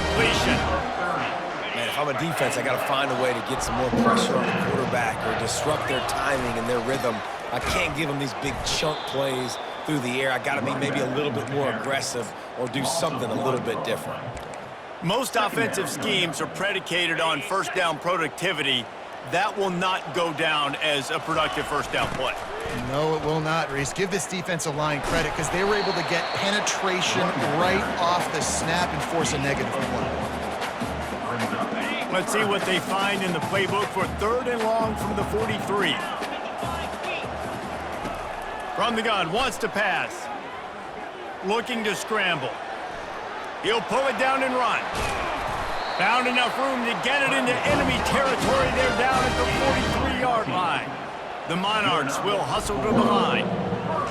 completion. Man, if I'm a defense, I got to find a way to get some more pressure on the quarterback or disrupt their timing and their rhythm. I can't give them these big chunk plays through the air. I got to be maybe a little bit more aggressive or do something a little bit different. Most offensive schemes are predicated on first down productivity. That will not go down as a productive first down play. No, it will not, Reese. Give this defensive line credit because they were able to get penetration right off the snap and force a negative play. Let's see what they find in the playbook for 3rd and long from the 43. From the gun, wants to pass. Looking to scramble. He'll pull it down and run. Found enough room to get it into enemy territory. They're down at the 43-yard line. The Monarchs will hustle to the line.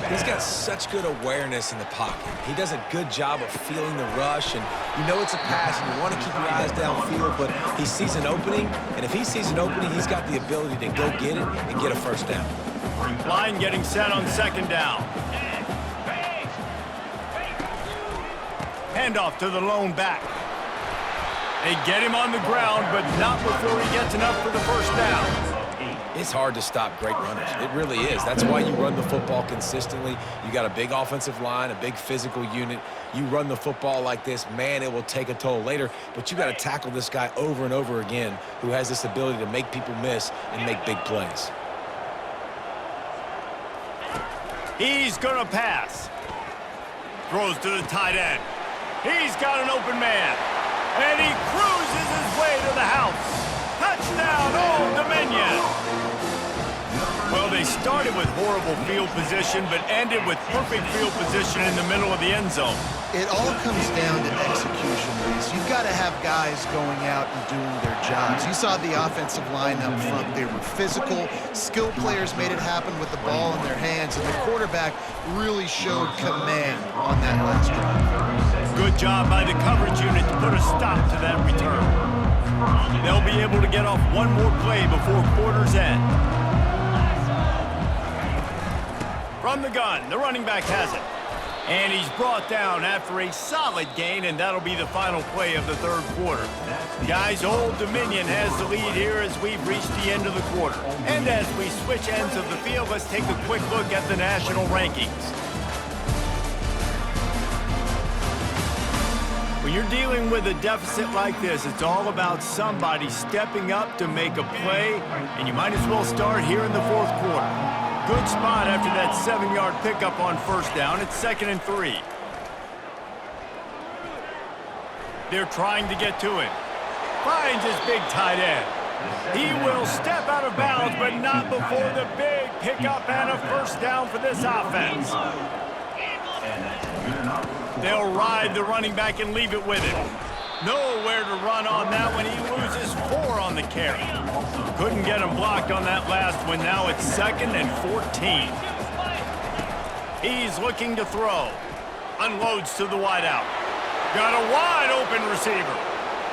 He's got such good awareness in the pocket. He does a good job of feeling the rush, and you know it's a pass, and you want to keep your eyes downfield, but he sees an opening, and if he sees an opening, he's got the ability to go get it and get a first down. Line getting set on 2nd down. Handoff to the lone back. They get him on the ground, but not before he gets enough for the first down. It's hard to stop great runners. It really is. That's why you run the football consistently. You got a big offensive line, a big physical unit. You run the football like this, man, it will take a toll later. But you got to tackle this guy over and over again who has this ability to make people miss and make big plays. He's going to pass. Throws to the tight end. He's got an open man. And he cruises his way to the house. Touchdown, Old Dominion. Well, they started with horrible field position, but ended with perfect field position in the middle of the end zone. It all comes down to execution, Reese. You've got to have guys going out and doing their jobs. You saw the offensive line up front. They were physical. Skilled players made it happen with the ball in their hands, and the quarterback really showed command on that last drive. Good job by the coverage unit to put a stop to that return. They'll be able to get off one more play before quarter's end. From the gun, the running back has it. And he's brought down after a solid gain, and that'll be the final play of the 3rd quarter. Guys, Old Dominion has the lead here as we've reached the end of the quarter. And as we switch ends of the field, let's take a quick look at the national rankings. When you're dealing with a deficit like this, it's all about somebody stepping up to make a play, and you might as well start here in the 4th quarter. Good spot after that 7-yard pickup on 1st down. It's 2nd and 3. They're trying to get to him. Finds his big tight end. He will step out of bounds, but not before the big pickup and a first down for this offense. They'll ride the running back and leave it with him. Nowhere to run on that one. He loses 4 on the carry. Couldn't get him blocked on that last one. Now it's 2nd and 14. He's looking to throw. Unloads to the wideout. Got a wide open receiver.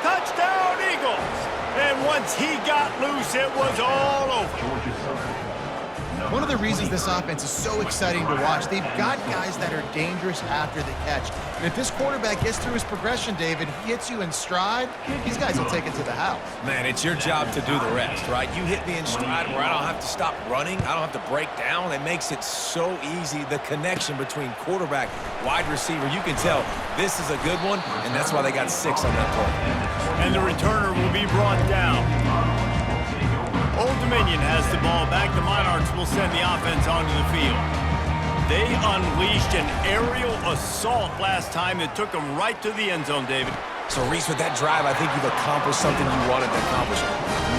Touchdown, Eagles. And once he got loose, it was all over. One of the reasons this offense is so exciting to watch, they've got guys that are dangerous after the catch. And if this quarterback gets through his progression, David, he hits you in stride, these guys will take it to the house. Man, it's your job to do the rest, right? You hit me in stride where I don't have to stop running. I don't have to break down. It makes it so easy. The connection between quarterback, wide receiver, you can tell this is a good one, and that's why they got 6 on that play. And the returner will be brought down. Old Dominion has the ball back. The Monarchs will send the offense onto the field. They unleashed an aerial assault last time that took them right to the end zone, David. So, Reese, with that drive, I think you've accomplished something you wanted to accomplish.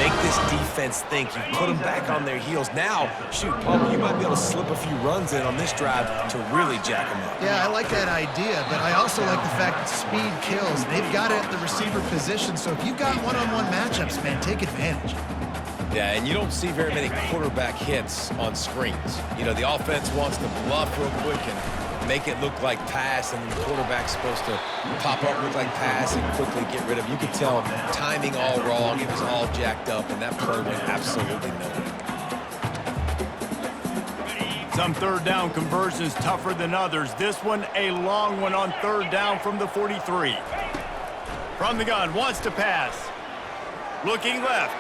Make this defense think. You put them back on their heels. Now, shoot, Paul, you might be able to slip a few runs in on this drive to really jack them up. Yeah, I like that idea, but I also like the fact that speed kills. They've got it at the receiver position, so if you've got one-on-one matchups, man, take advantage. Yeah, and you don't see very many quarterback hits on screens. You know, the offense wants to bluff real quick and make it look like pass, and the quarterback's supposed to pop up, look like pass, and quickly get rid of it. You could tell timing all wrong. It was all jacked up, and that play went absolutely nowhere. Some 3rd down conversions tougher than others. This one, a long one on 3rd down from the 43. From the gun, wants to pass. Looking left.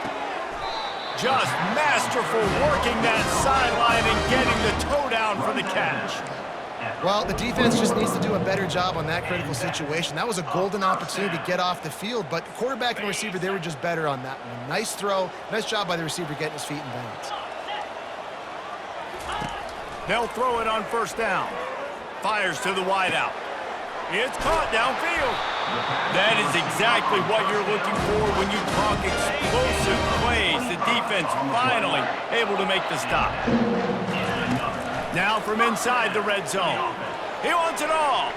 Just masterful working that sideline and getting the toe down for the catch. Well, the defense just needs to do a better job on that critical situation. That was a golden opportunity to get off the field, but the quarterback and receiver, they were just better on that one. Nice throw. Nice job by the receiver getting his feet in bounds. They'll throw it on first down. Fires to the wideout. It's caught downfield. That is exactly what you're looking for when you talk explosive plays. The defense finally able to make the stop. Now from inside the red zone. He wants it all.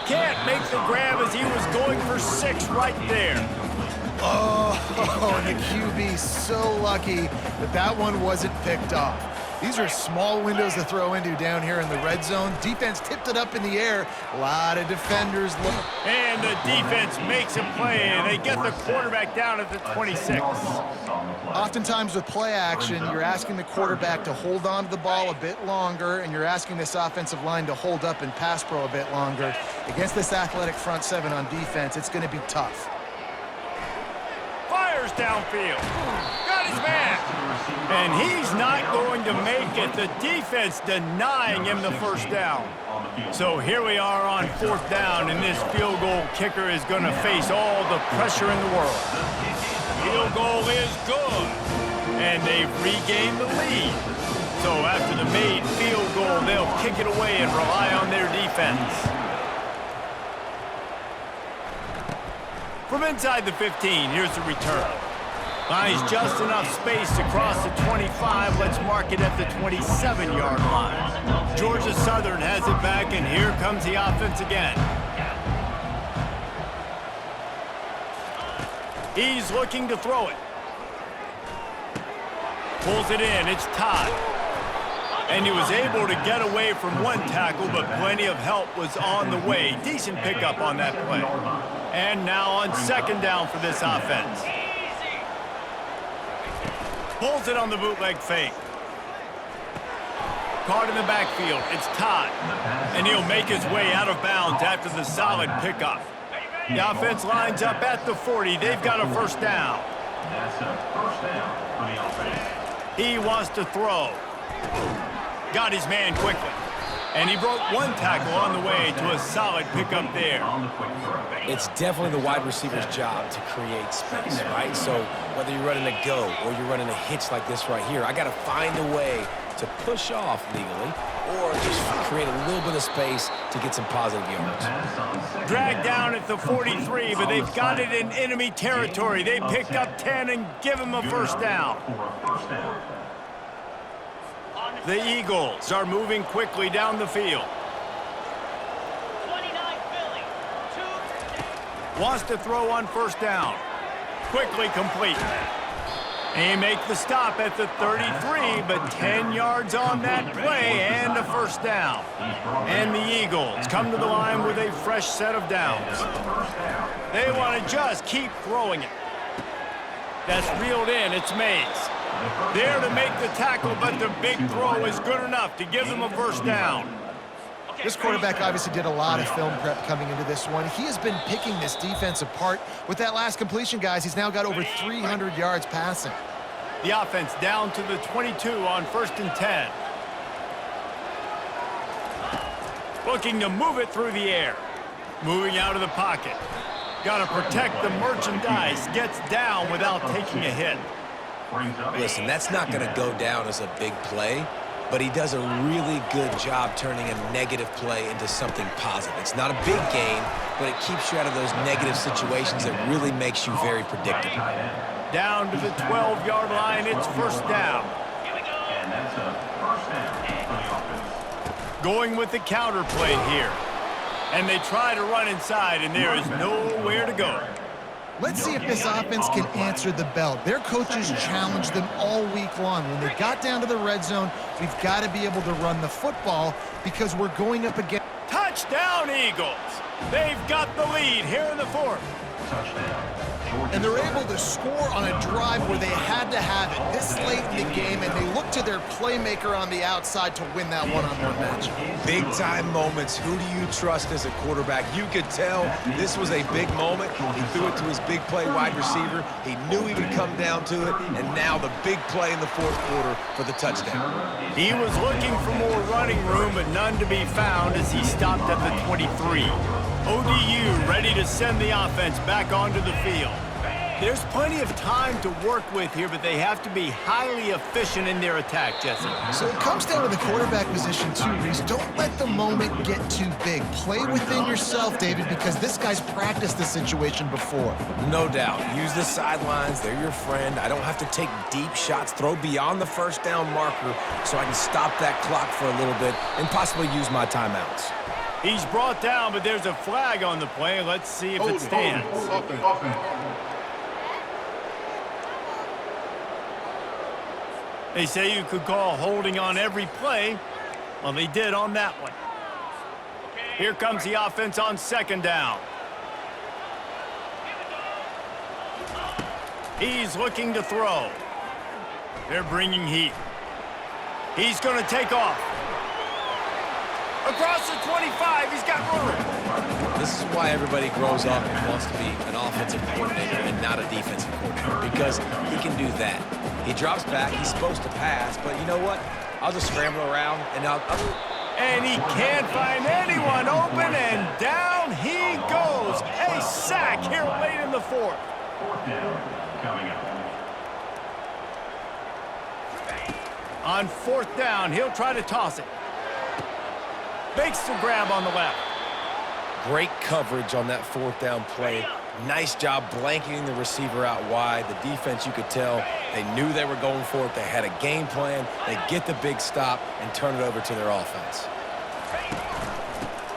Can't make the grab as he was going for 6 right there. Oh, and the QB so lucky that that one wasn't picked off. These are small windows to throw into down here in the red zone. Defense tipped it up in the air. A lot of defenders. And the defense makes a play, and they get the quarterback down at the 26. Oftentimes with play action, you're asking the quarterback to hold on to the ball a bit longer, and you're asking this offensive line to hold up in pass pro a bit longer. Against this athletic front seven on defense, it's going to be tough. Fires downfield. Got his man. And he's not going to make it. The defense denying him the first down. So here we are on 4th down, and this field goal kicker is going to face all the pressure in the world. Field goal is good. And they've regained the lead. So after the made field goal, they'll kick it away and rely on their defense. From inside the 15, here's the return. Finds just enough space to cross the 25. Let's mark it at the 27-yard line. Georgia Southern has it back, and here comes the offense again. He's looking to throw it. Pulls it in. It's Todd. And he was able to get away from one tackle, but plenty of help was on the way. Decent pickup on that play. And now on 2nd down for this offense. Pulls it on the bootleg fake. Caught in the backfield. It's Todd. And he'll make his way out of bounds after the solid pickup. The offense lines up at the 40. They've got a first down. That's a first down for the offense. He wants to throw. Got his man quickly. And he broke one tackle on the way to a solid pickup there. It's definitely the wide receiver's job to create space, right? So whether you're running a go or you're running a hitch like this right here, I got to find a way to push off legally or just create a little bit of space to get some positive yards. Dragged down at the 43, but they've got it in enemy territory. They pick up 10 and give him a first down. The Eagles are moving quickly down the field. 29 Philly. Wants to throw on first down. Quickly complete. He makes the stop at the 33, but 10 yards on that play and a first down. And the Eagles come to the line with a fresh set of downs. They want to just keep throwing it. That's reeled in. It's Mays. There to make the tackle, but the big throw is good enough to give them a first down. This quarterback obviously did a lot of film prep coming into this one. He has been picking this defense apart. With that last completion, guys, he's now got over 300 yards passing. The offense down to the 22 on 1st and 10. Looking to move it through the air. Moving out of the pocket. Got to protect the merchandise. Gets down without taking a hit. Listen, that's not going to go down as a big play, but he does a really good job turning a negative play into something positive. It's not a big gain, but it keeps you out of those negative situations that really makes you very predictable. Down to the 12-yard line, it's first down. And that's a first down for the offense. Going with the counter play here. And they try to run inside, and there is nowhere to go. Let's see if this offense can answer the bell. Their coaches challenged them all week long. When they got down to the red zone, we've got to be able to run the football because we're going up against... Touchdown, Eagles! They've got the lead here in the 4th. touchdown. And they're able to score on a drive where they had to have it this late in the game, and they look to their playmaker on the outside to win that one-on-one match. Big-time moments. Who do you trust as a quarterback? You could tell this was a big moment. He threw it to his big play wide receiver. He knew he would come down to it, and now the big play in the fourth quarter for the touchdown. He was looking for more running room, but none to be found as he stopped at the 23. ODU ready to send the offense back onto the field. There's plenty of time to work with here, but they have to be highly efficient in their attack, Jesse. So it comes down to the quarterback position too, Reese. Don't let the moment get too big. Play within yourself, David, because this guy's practiced this situation before. No doubt. Use the sidelines. They're your friend. I don't have to take deep shots. Throw beyond the first down marker so I can stop that clock for a little bit and possibly use my timeouts. He's brought down, but there's a flag on the play. Let's see if it stands. They say you could call holding on every play. Well, they did on that one. Here comes the offense on second down. He's looking to throw. They're bringing heat. He's going to take off. Across the 25, he's got room. This is why everybody grows up and wants to be an offensive coordinator and not a defensive coordinator, because he can do that. He drops back, he's supposed to pass, but you know what? I'll just scramble around and And he can't find anyone open, and down he goes. A sack here late in the fourth. Fourth down coming up. On fourth down, he'll try to toss it. Makes the grab on the left. great coverage on that fourth down play. Nice job blanketing the receiver out wide. The defense, you could tell, they knew they were going for it. They had a game plan. They get the big stop and turn it over to their offense.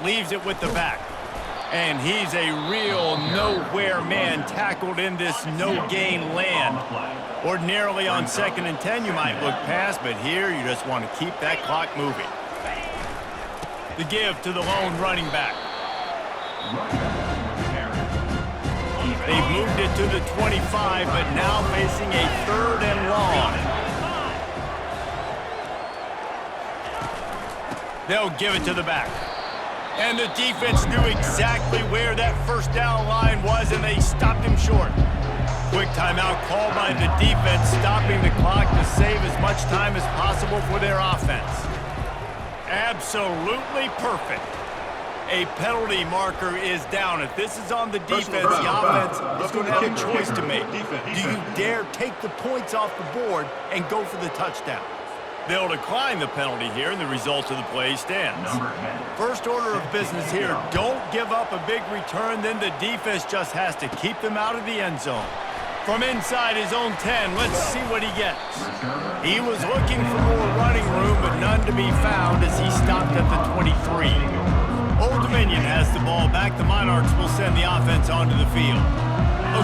Leaves it with the back. And he's a real nowhere man tackled in this no-gain land. Ordinarily on 2nd and 10, you might look past, but here you just want to keep that clock moving. The give to the lone running back. They've moved it to the 25, but now facing a 3rd and long. They'll give it to the back. And the defense knew exactly where that first down line was, and they stopped him short. Quick timeout called by the defense, stopping the clock to save as much time as possible for their offense. Absolutely perfect. A penalty marker is down. If this is on the defense, the offense is going to have a choice to make. Do you dare take the points off the board and go for the touchdown? They'll decline the penalty here, and the result of the play stands. First order of business here, don't give up a big return, then the defense just has to keep them out of the end zone. From inside his own 10, let's see what he gets. He was looking for more running room, but none to be found as he stopped at the 23. Old Dominion has the ball back. The Monarchs will send the offense onto the field.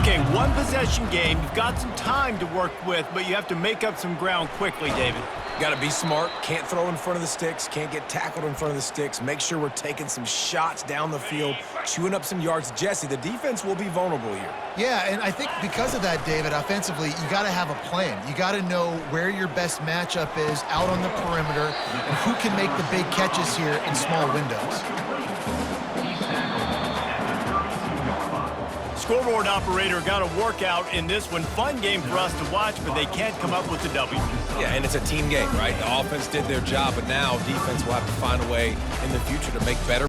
Okay, one possession game. You've got some time to work with, but you have to make up some ground quickly, David. Got to be smart. Can't throw in front of the sticks. Can't get tackled in front of the sticks. Make sure we're taking some shots down the field, chewing up some yards. Jesse, the defense will be vulnerable here. Yeah, and I think because of that, David, offensively, you got to have a plan. You got to know where your best matchup is out on the perimeter and who can make the big catches here in small windows. Scoreboard operator got a workout in this one. Fun game for us to watch, but they can't come up with a W. Yeah, and it's a team game, right? The offense did their job, but now defense will have to find a way in the future to make better